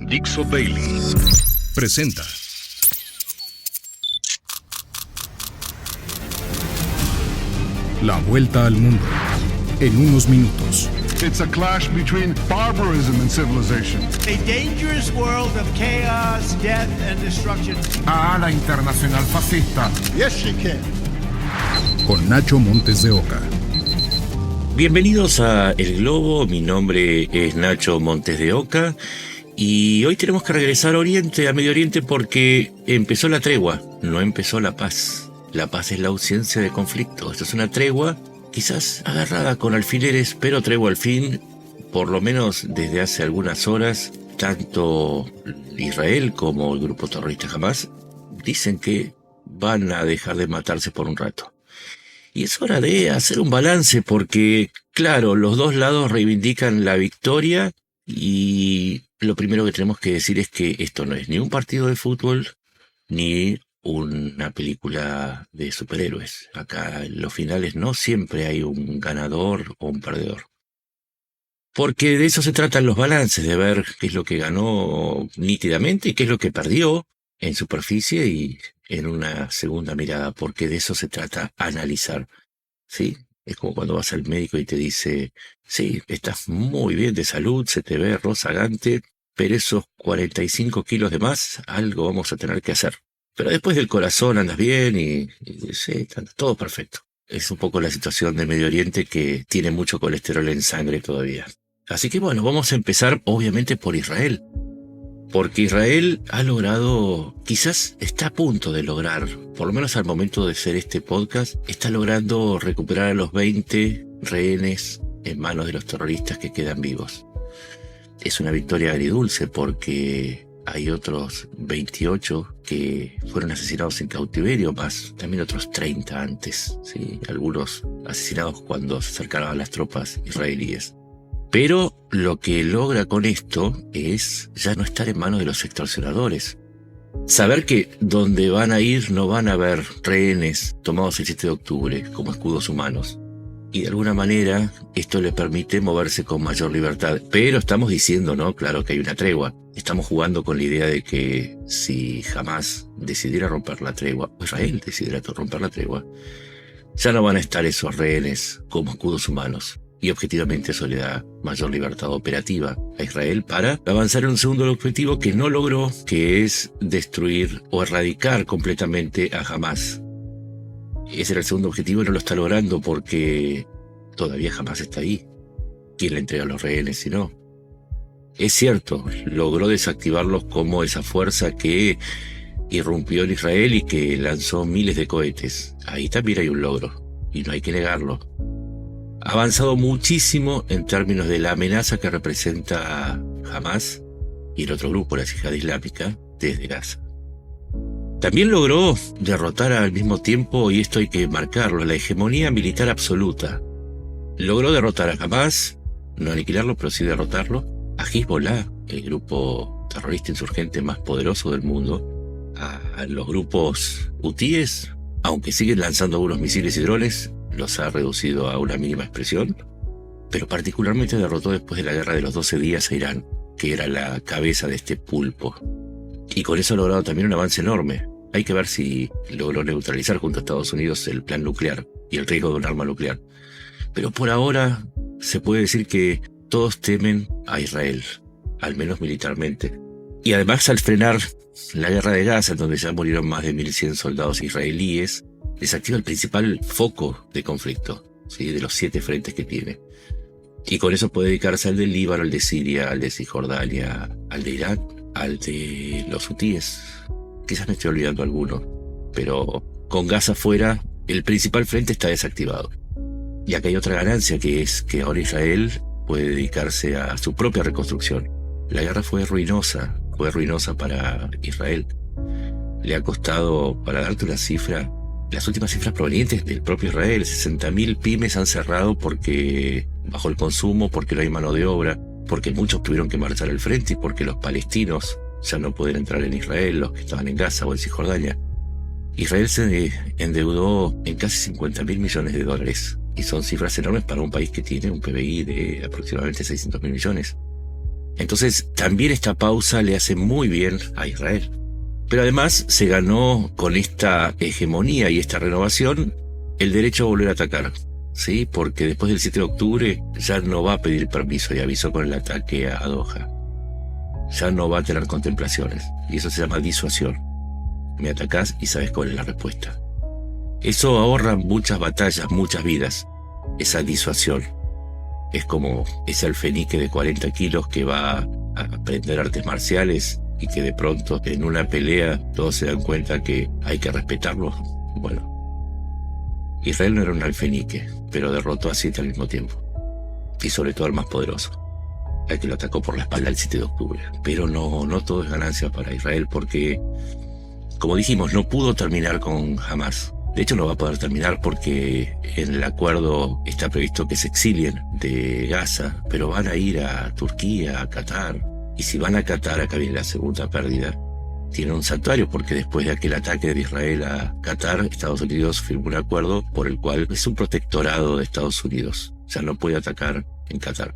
Dixo Bailey presenta La Vuelta al Mundo en unos minutos. It's a clash between barbarism and civilization. A dangerous world of chaos, death and destruction. La internacional fascista. Yes, she can. Con Nacho Montes de Oca. Bienvenidos a El Globo, mi nombre es Nacho Montes de Oca y hoy tenemos que regresar a Oriente, a Medio Oriente, porque empezó la tregua, no empezó la paz. La paz es la ausencia de conflicto. Esto es una tregua, quizás agarrada con alfileres, pero tregua al fin, por lo menos desde hace algunas horas. Tanto Israel como el grupo terrorista Hamas dicen que van a dejar de matarse por un rato. Y es hora de hacer un balance porque, claro, los dos lados reivindican la victoria y lo primero que tenemos que decir es que esto no es ni un partido de fútbol ni una película de superhéroes. Acá en los finales no siempre hay un ganador o un perdedor. Porque de eso se tratan los balances, de ver qué es lo que ganó nítidamente y qué es lo que perdió en superficie y en una segunda mirada, porque de eso se trata analizar, ¿sí? Es como cuando vas al médico y te dice, sí, estás muy bien de salud, se te ve rozagante, pero esos 45 kilos de más, algo vamos a tener que hacer. Pero después del corazón andas bien y sí, está todo perfecto. Es un poco la situación de Medio Oriente, que tiene mucho colesterol en sangre todavía. Así que bueno, vamos a empezar obviamente por Israel. Porque Israel ha logrado, quizás está a punto de lograr, por lo menos al momento de hacer este podcast, está logrando recuperar a los 20 rehenes en manos de los terroristas que quedan vivos. Es una victoria agridulce porque hay otros 28 que fueron asesinados en cautiverio, más también otros 30 antes, ¿sí? Algunos asesinados cuando se acercaron a las tropas israelíes. Pero lo que logra con esto es ya no estar en manos de los extorsionadores. Saber que donde van a ir no van a haber rehenes tomados el 7 de octubre como escudos humanos. Y de alguna manera esto le permite moverse con mayor libertad. Pero estamos diciendo, ¿no? Claro que hay una tregua. Estamos jugando con la idea de que si Hamas decidiera romper la tregua, o Israel decidiera romper la tregua, ya no van a estar esos rehenes como escudos humanos. Y objetivamente eso le da mayor libertad operativa a Israel para avanzar en un segundo objetivo que no logró, que es destruir o erradicar completamente a Hamas. Ese era el segundo objetivo y no lo está logrando porque todavía Hamas está ahí. ¿Quién le entrega a los rehenes si no? Es cierto, logró desactivarlos como esa fuerza que irrumpió en Israel y que lanzó miles de cohetes. Ahí también hay un logro y no hay que negarlo. Ha avanzado muchísimo en términos de la amenaza que representa Hamas y el otro grupo, la Yihad Islámica, desde Gaza. También logró derrotar al mismo tiempo, y esto hay que marcarlo, la hegemonía militar absoluta. Logró derrotar a Hamas, no aniquilarlo, pero sí derrotarlo, a Hezbollah, el grupo terrorista insurgente más poderoso del mundo, a los grupos hutíes, aunque siguen lanzando algunos misiles y drones, los ha reducido a una mínima expresión, pero particularmente derrotó después de la guerra de los 12 días a Irán, que era la cabeza de este pulpo. Y con eso ha logrado también un avance enorme. Hay que ver si logró neutralizar junto a Estados Unidos el plan nuclear y el riesgo de un arma nuclear. Pero por ahora se puede decir que todos temen a Israel, al menos militarmente. Y además, al frenar la guerra de Gaza, en donde ya murieron más de 1.100 soldados israelíes, desactiva el principal foco de conflicto, ¿sí? De los 7 frentes que tiene. Y con eso puede dedicarse al del Líbano, al de Siria, al de Cisjordania, al de Irán, al de los hutíes. Quizás me estoy olvidando alguno, pero con Gaza fuera, el principal frente está desactivado. Y acá hay otra ganancia, que es que ahora Israel puede dedicarse a su propia reconstrucción. La guerra fue ruinosa para Israel. Le ha costado, para darte una cifra, las últimas cifras provenientes del propio Israel, 60.000 pymes han cerrado porque bajó el consumo, porque no hay mano de obra, porque muchos tuvieron que marchar al frente y porque los palestinos ya no pueden entrar en Israel, los que estaban en Gaza o en Cisjordania. Israel se endeudó en casi 50.000 millones de dólares. Y son cifras enormes para un país que tiene un PBI de aproximadamente 600.000 millones. Entonces, también esta pausa le hace muy bien a Israel. Pero además se ganó con esta hegemonía y esta renovación el derecho a volver a atacar, ¿sí? Porque después del 7 de octubre ya no va a pedir permiso y aviso con el ataque a Doha. Ya no va a tener contemplaciones. Y eso se llama disuasión. Me atacás y sabes cuál es la respuesta. Eso ahorra muchas batallas, muchas vidas. Esa disuasión. Es como ese alfenique de 40 kilos que va a aprender artes marciales y que de pronto en una pelea todos se dan cuenta que hay que respetarlo. Bueno, Israel no era un alfenique, pero derrotó a 7 al mismo tiempo. Y sobre todo al más poderoso, al que lo atacó por la espalda el 7 de octubre. Pero no todo es ganancia para Israel porque, como dijimos, no pudo terminar con Hamas. De hecho, no va a poder terminar porque en el acuerdo está previsto que se exilien de Gaza, pero van a ir a Turquía, a Qatar. Y si van a Qatar, acá viene la segunda pérdida. Tienen un santuario porque después de aquel ataque de Israel a Qatar, Estados Unidos firmó un acuerdo por el cual es un protectorado de Estados Unidos. O sea, no puede atacar en Qatar.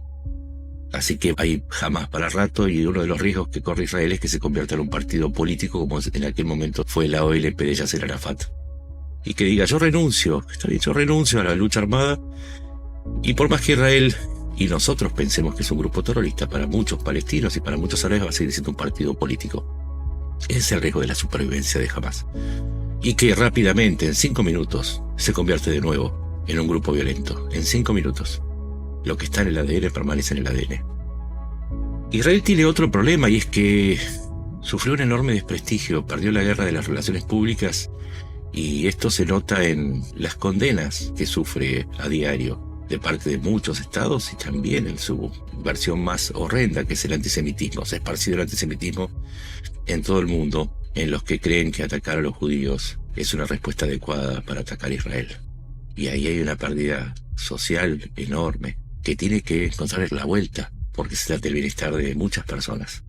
Así que hay Hamas para rato y uno de los riesgos que corre Israel es que se convierta en un partido político como en aquel momento fue la OLP de Yasser Arafat. Y que diga, yo renuncio, está bien, yo renuncio a la lucha armada. Y por más que Israel y nosotros pensemos que es un grupo terrorista, para muchos palestinos y para muchos árabes va a seguir siendo un partido político. Ese es el riesgo de la supervivencia de Hamas. Y que rápidamente, en 5 minutos, se convierte de nuevo en un grupo violento. En 5 minutos. Lo que está en el ADN permanece en el ADN. Israel tiene otro problema y es que sufrió un enorme desprestigio, perdió la guerra de las relaciones públicas. Y esto se nota en las condenas que sufre a diario de parte de muchos estados y también en su versión más horrenda, que es el antisemitismo. Se ha esparcido el antisemitismo en todo el mundo, en los que creen que atacar a los judíos es una respuesta adecuada para atacar a Israel. Y ahí hay una pérdida social enorme que tiene que encontrar la vuelta, porque se trata del bienestar de muchas personas.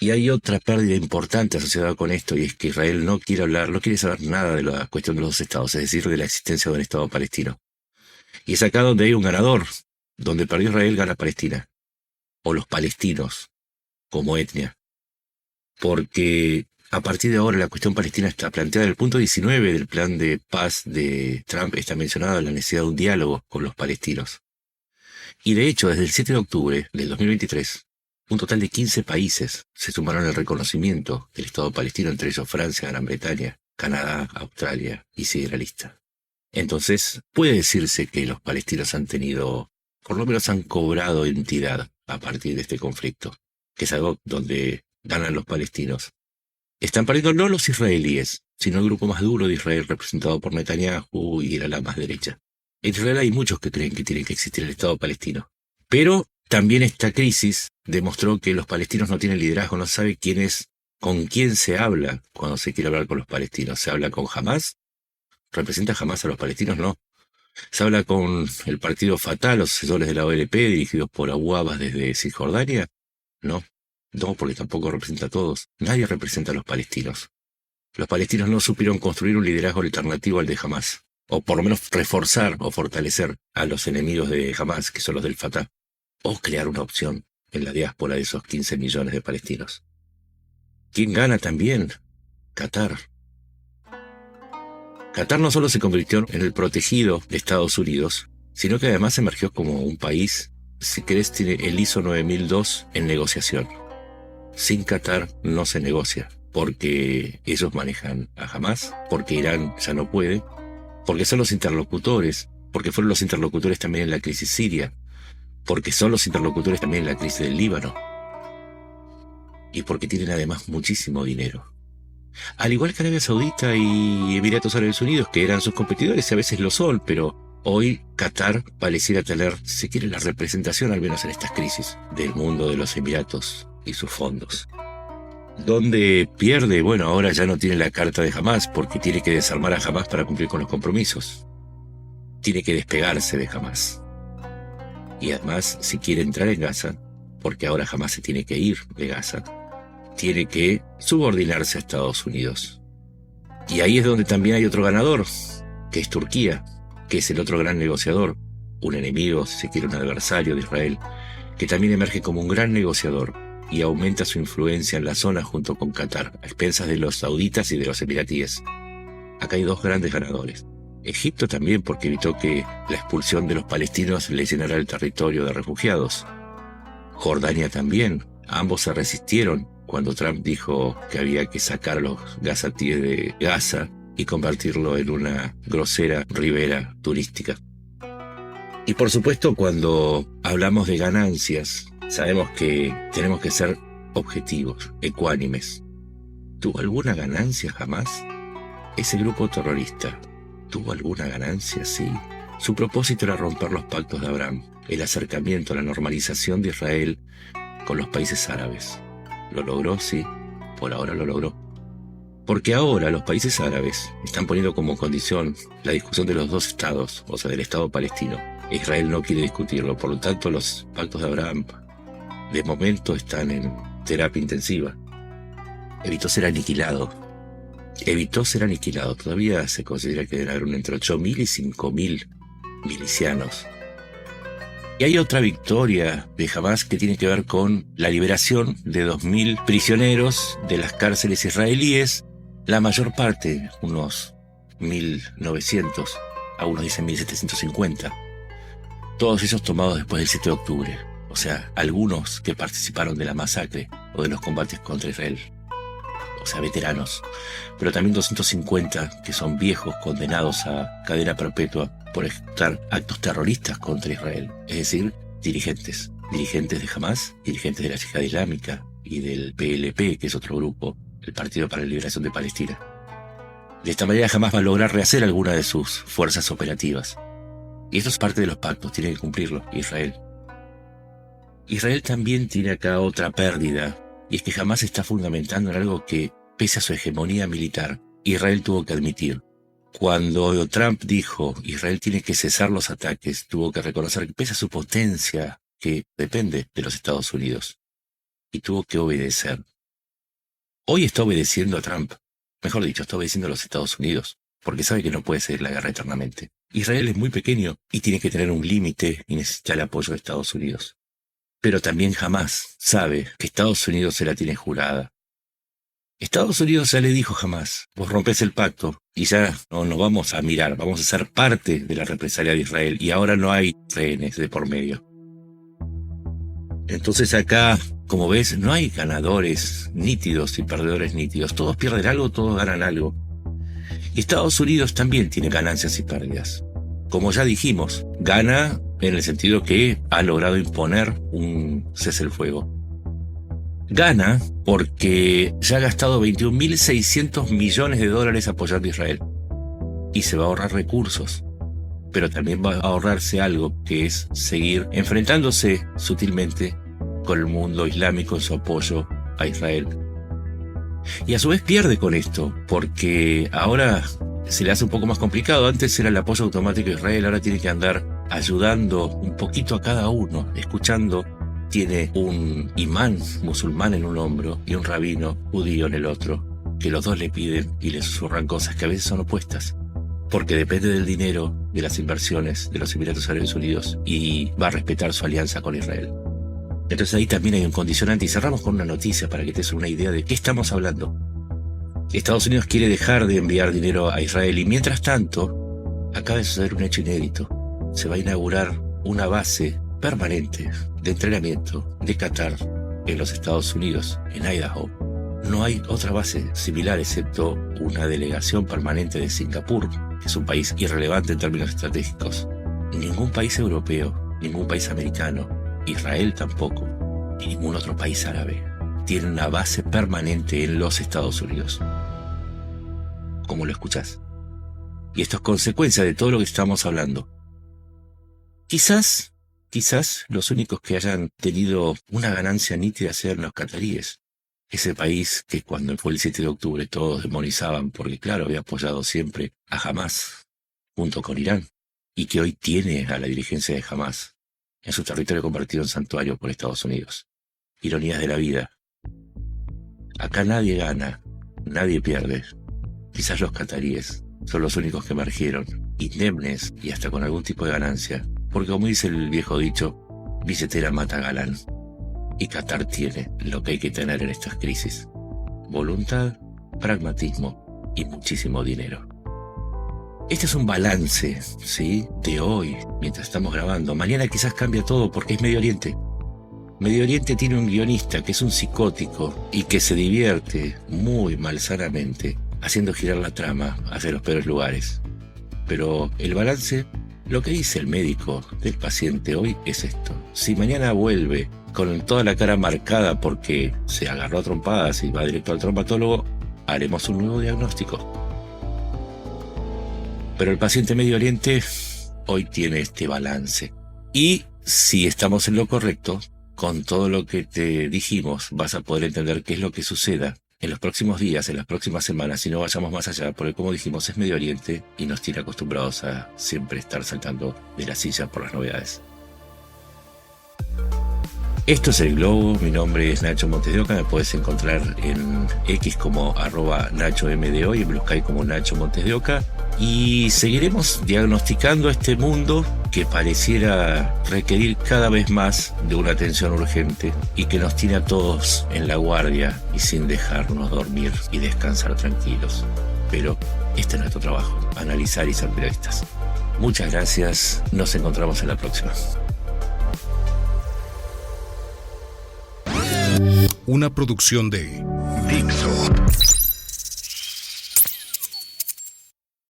Y hay otra pérdida importante asociada con esto, y es que Israel no quiere hablar, no quiere saber nada de la cuestión de los dos estados, es decir, de la existencia de un estado palestino. Y es acá donde hay un ganador, donde perdió Israel, gana Palestina, o los palestinos, como etnia. Porque a partir de ahora la cuestión palestina está planteada en el punto 19 del plan de paz de Trump, está mencionada la necesidad de un diálogo con los palestinos. Y de hecho, desde el 7 de octubre del 2023, un total de 15 países se sumaron al reconocimiento del Estado palestino, entre ellos Francia, Gran Bretaña, Canadá, Australia, y sigue la lista. Entonces, puede decirse que los palestinos han tenido, por lo menos han cobrado entidad a partir de este conflicto, que es algo donde ganan los palestinos. Están perdiendo no los israelíes, sino el grupo más duro de Israel representado por Netanyahu y el ala más derecha. En Israel hay muchos que creen que tiene que existir el Estado palestino. Pero también esta crisis demostró que los palestinos no tienen liderazgo, no sabe quién es, con quién se habla cuando se quiere hablar con los palestinos. ¿Se habla con Hamas? ¿Representa Hamas a los palestinos? No. ¿Se habla con el partido Fatah, los asesores de la OLP dirigidos por Abu Abbas desde Cisjordania? No. No, porque tampoco representa a todos. Nadie representa a los palestinos. Los palestinos no supieron construir un liderazgo alternativo al de Hamas, o por lo menos reforzar o fortalecer a los enemigos de Hamas, que son los del Fatah, o crear una opción en la diáspora de esos 15 millones de palestinos. ¿Quién gana también? Qatar. Qatar no solo se convirtió en el protegido de Estados Unidos, sino que además emergió como un país, si querés, tiene el ISO 9002 en negociación. Sin Qatar no se negocia, porque ellos manejan a Hamas, porque Irán ya no puede, porque son los interlocutores, porque fueron los interlocutores también en la crisis siria, porque son los interlocutores también en la crisis del Líbano, y porque tienen además muchísimo dinero. Al igual que Arabia Saudita y Emiratos Árabes Unidos, que eran sus competidores y a veces lo son, pero hoy Qatar pareciera tener, si se quiere, la representación, al menos en estas crisis, del mundo de los Emiratos y sus fondos. ¿Dónde pierde? Bueno, ahora ya no tiene la carta de Hamas porque tiene que desarmar a Hamas para cumplir con los compromisos. Tiene que despegarse de Hamas. Y además, si quiere entrar en Gaza, porque ahora Hamas se tiene que ir de Gaza, tiene que subordinarse a Estados Unidos. Y ahí es donde también hay otro ganador, que es Turquía, que es el otro gran negociador, un enemigo, si se quiere, un adversario de Israel, que también emerge como un gran negociador y aumenta su influencia en la zona junto con Qatar, a expensas de los sauditas y de los emiratíes. Acá hay dos grandes ganadores. Egipto también, porque evitó que la expulsión de los palestinos le llenara el territorio de refugiados. Jordania también. Ambos se resistieron cuando Trump dijo que había que sacar a los gazatíes de Gaza y convertirlo en una grosera ribera turística. Y por supuesto, cuando hablamos de ganancias, sabemos que tenemos que ser objetivos, ecuánimes. ¿Tuvo alguna ganancia jamás? Ese grupo terrorista, ¿tuvo alguna ganancia? Sí. Su propósito era romper los pactos de Abraham, el acercamiento a la normalización de Israel con los países árabes. ¿Lo logró? Sí. Por ahora lo logró. Porque ahora los países árabes están poniendo como condición la discusión de los dos estados, o sea, del Estado palestino. Israel no quiere discutirlo, por lo tanto los pactos de Abraham de momento están en terapia intensiva. Evitó ser aniquilado. Todavía se considera que debe haber entre 8.000 y 5.000 milicianos. Y hay otra victoria de Hamás que tiene que ver con la liberación de 2.000 prisioneros de las cárceles israelíes, la mayor parte, unos 1.900, algunos dicen 1.750. Todos ellos tomados después del 7 de octubre, o sea, algunos que participaron de la masacre o de los combates contra Israel, o sea, veteranos, pero también 250 que son viejos condenados a cadena perpetua por ejecutar actos terroristas contra Israel, es decir, dirigentes de Hamás, dirigentes de la Yihad Islámica y del PLP, que es otro grupo, el Partido para la Liberación de Palestina. De esta manera Hamás va a lograr rehacer alguna de sus fuerzas operativas. Y esto es parte de los pactos, tiene que cumplirlo Israel. Israel también tiene acá otra pérdida, y es que Hamás está fundamentando en algo que, pese a su hegemonía militar, Israel tuvo que admitir. Cuando Trump dijo Israel tiene que cesar los ataques, tuvo que reconocer que pese a su potencia, que depende de los Estados Unidos, y tuvo que obedecer. Hoy está obedeciendo a Trump, mejor dicho, está obedeciendo a los Estados Unidos, porque sabe que no puede seguir la guerra eternamente. Israel es muy pequeño y tiene que tener un límite y necesita el apoyo de Estados Unidos. Pero también Hamás sabe que Estados Unidos se la tiene jurada. Estados Unidos ya le dijo Hamás, vos rompés el pacto y ya no nos vamos a mirar, vamos a ser parte de la represalia de Israel y ahora no hay rehenes de por medio. Entonces acá, como ves, no hay ganadores nítidos y perdedores nítidos. Todos pierden algo, todos ganan algo. Y Estados Unidos también tiene ganancias y pérdidas. Como ya dijimos, gana en el sentido que ha logrado imponer un cese el fuego. Gana porque ya ha gastado 21.600 millones de dólares apoyando a Israel. Y se va a ahorrar recursos. Pero también va a ahorrarse algo, que es seguir enfrentándose sutilmente con el mundo islámico en su apoyo a Israel. Y a su vez pierde con esto, porque ahora se le hace un poco más complicado. Antes era el apoyo automático a Israel, ahora tiene que andar ayudando un poquito a cada uno, escuchando. Tiene un imán musulmán en un hombro y un rabino judío en el otro, que los dos le piden y le susurran cosas que a veces son opuestas, porque depende del dinero, de las inversiones de los Emiratos Árabes Unidos y va a respetar su alianza con Israel. Entonces ahí también hay un condicionante y cerramos con una noticia para que te des una idea de qué estamos hablando. Estados Unidos quiere dejar de enviar dinero a Israel y mientras tanto acaba de suceder un hecho inédito. Se va a inaugurar una base permanente de entrenamiento de Qatar en los Estados Unidos, en Idaho. No hay otra base similar excepto una delegación permanente de Singapur, que es un país irrelevante en términos estratégicos. Ningún país europeo, ningún país americano, Israel tampoco, y ningún otro país árabe tiene una base permanente en los Estados Unidos. ¿Cómo lo escuchás? Y esto es consecuencia de todo lo que estamos hablando. Quizás los únicos que hayan tenido una ganancia nítida sean los cataríes. Ese país que cuando fue el 7 de octubre todos demonizaban porque, claro, había apoyado siempre a Hamás junto con Irán y que hoy tiene a la dirigencia de Hamás en su territorio convertido en santuario por Estados Unidos. Ironías de la vida. Acá nadie gana, nadie pierde. Quizás los cataríes son los únicos que emergieron, indemnes y hasta con algún tipo de ganancia. Porque como dice el viejo dicho, billetera mata galán. Y Qatar tiene lo que hay que tener en estas crisis: voluntad, pragmatismo y muchísimo dinero. Este es un balance, ¿sí?, de hoy, mientras estamos grabando. Mañana quizás cambia todo porque es Medio Oriente. Medio Oriente tiene un guionista que es un psicótico y que se divierte muy malsanamente haciendo girar la trama hacia los peores lugares. Pero el balance, lo que dice el médico del paciente hoy es esto: si mañana vuelve con toda la cara marcada porque se agarró a trompadas y va directo al traumatólogo, haremos un nuevo diagnóstico. Pero el paciente Medio Oriente hoy tiene este balance. Y si estamos en lo correcto, con todo lo que te dijimos, vas a poder entender qué es lo que suceda en los próximos días, en las próximas semanas, si no vayamos más allá, porque como dijimos, es Medio Oriente y nos tiene acostumbrados a siempre estar saltando de la silla por las novedades. Esto es El Globo, mi nombre es Nacho Montes de Oca, me puedes encontrar en X como @NachoMDO y en Blue Sky como Nacho Montes de Oca. Y seguiremos diagnosticando este mundo que pareciera requerir cada vez más de una atención urgente y que nos tiene a todos en la guardia y sin dejarnos dormir y descansar tranquilos. Pero este es nuestro trabajo, analizar y ser periodistas. Muchas gracias, nos encontramos en la próxima. Una producción de Dixo.